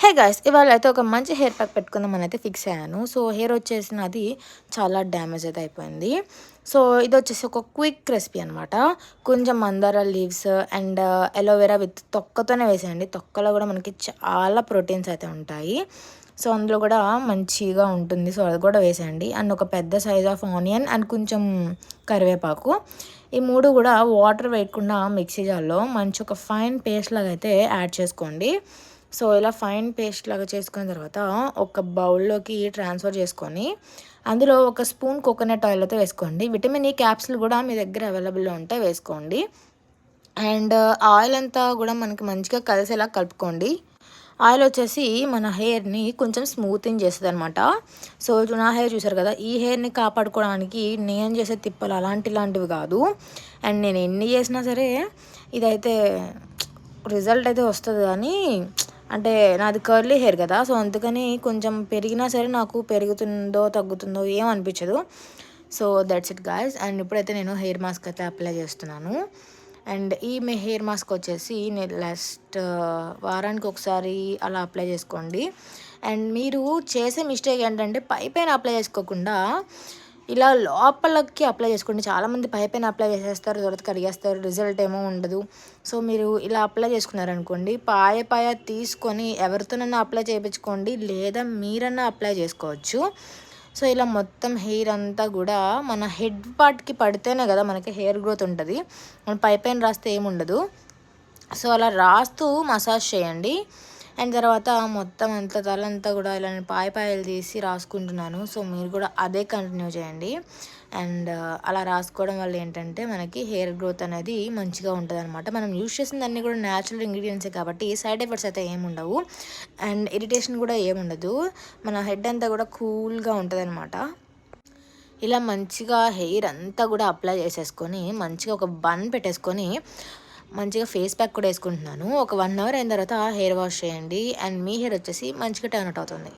Hey guys, ఇవాళ అయితే ఒక మంచి హెయిర్ ప్యాక్ పెట్టుకుందామని అయితే ఫిక్స్ అయ్యాను. సో హెయిర్ వచ్చేసి నాది చాలా డ్యామేజ్ అయితే అయిపోయింది. సో ఇది వచ్చేసి ఒక క్విక్ రెసిపీ అనమాట. కొంచెం మందార లీవ్స్ అండ్ అలోవెరా విత్ తొక్కతోనే వేసేయండి. తొక్కలో కూడా మనకి చాలా ప్రోటీన్స్ అయితే ఉంటాయి. సో అందులో కూడా మంచిగా ఉంటుంది. సో అది కూడా వేసేయండి. అండ్ ఒక పెద్ద సైజ్ ఆఫ్ ఆనియన్ అండ్ కొంచెం కరివేపాకు, ఈ మూడు కూడా వాటర్ వేయకుండా మిక్సీ జార్లో మంచి ఒక ఫైన్ పేస్ట్ లాగా అయితే యాడ్ చేసుకోండి. సో ఇలా ఫైన్ పేస్ట్ లాగా చేసుకున్న తర్వాత ఒక బౌల్లోకి ట్రాన్స్ఫర్ చేసుకొని అందులో ఒక స్పూన్ కోకోనట్ ఆయిల్ అయితే వేసుకోండి. విటమిన్ ఈ క్యాప్సులు కూడా మీ దగ్గర అవైలబుల్లో ఉంటే వేసుకోండి. అండ్ ఆయిల్ అంతా కూడా మనకి మంచిగా కలిసేలా కలుపుకోండి. ఆయిల్ వచ్చేసి మన హెయిర్ని కొంచెం స్మూతింగ్ చేస్తుంది అనమాట. సో నా హెయిర్ చూసారు కదా, ఈ హెయిర్ని కాపాడుకోవడానికి నేను చేసే తిప్పలు ఇలాంటివి కాదు. అండ్ నేను ఎన్ని చేసినా సరే ఇదైతే రిజల్ట్ అయితే వస్తుంది, కానీ అంటే నాది కర్లీ హెయిర్ కదా, సో అందుకని కొంచెం పెరిగినా సరే నాకు పెరుగుతుందో తగ్గుతుందో ఏం అనిపించదు. So that's it guys. And ఇప్పుడైతే నేను హెయిర్ మాస్క్ అయితే అప్లై చేస్తున్నాను. అండ్ ఈ హెయిర్ మాస్క్ వచ్చేసి నేను లాస్ట్ వారానికి ఒకసారి అలా అప్లై చేసుకోండి. అండ్ మీరు చేసే మిస్టేక్ ఏంటంటే పైన అప్లై చేసుకోకుండా ఇలా లోపలకి అప్లై చేసుకోండి. చాలామంది పైన అప్లై చేసేస్తారు, తర్వాత కడిగేస్తారు, రిజల్ట్ ఏమో ఉండదు. సో మీరు ఇలా అప్లై చేసుకున్నారనుకోండి, పాయ తీసుకొని ఎవరితోనన్నా అప్లై చేయించుకోండి, లేదా మీరన్నా అప్లై చేసుకోవచ్చు. సో ఇలా మొత్తం హెయిర్ అంతా కూడా మన హెడ్ పార్ట్కి పడితేనే కదా మనకి హెయిర్ గ్రోత్ ఉంటుంది. మన పైన రాస్తే ఏముండదు. సో అలా రాస్తూ మసాజ్ చేయండి. అండ్ తర్వాత మొత్తం అంతా తలంతా కూడా ఇలా నేను పాయలు తీసి రాసుకుంటున్నాను. సో మీరు కూడా అదే కంటిన్యూ చేయండి. అండ్ అలా రాసుకోవడం వల్ల ఏంటంటే మనకి హెయిర్ గ్రోత్ అనేది మంచిగా ఉంటుంది అనమాట. మనం యూజ్ చేసిందన్నీ కూడా న్యాచురల్ ఇంగ్రీడియంట్సే కాబట్టి సైడ్ ఎఫెక్ట్స్ అయితే ఏముండవు. అండ్ ఇరిటేషన్ కూడా ఏముండదు. మన హెడ్ అంతా కూడా కూల్గా ఉంటుంది అనమాట. ఇలా మంచిగా హెయిర్ అంతా కూడా అప్లై చేసేసుకొని మంచిగా ఒక బన్ పెట్టేసుకొని మంచిగా ఫేస్ ప్యాక్ కూడా వేసుకుంటున్నాను. ఒక 1 అవర్ అయిన తర్వాత హెయిర్ వాష్ చేయండి. అండ్ మీ హెయిర్ వచ్చేసి మంచిగా టర్న్ అవుట్ అవుతుంది.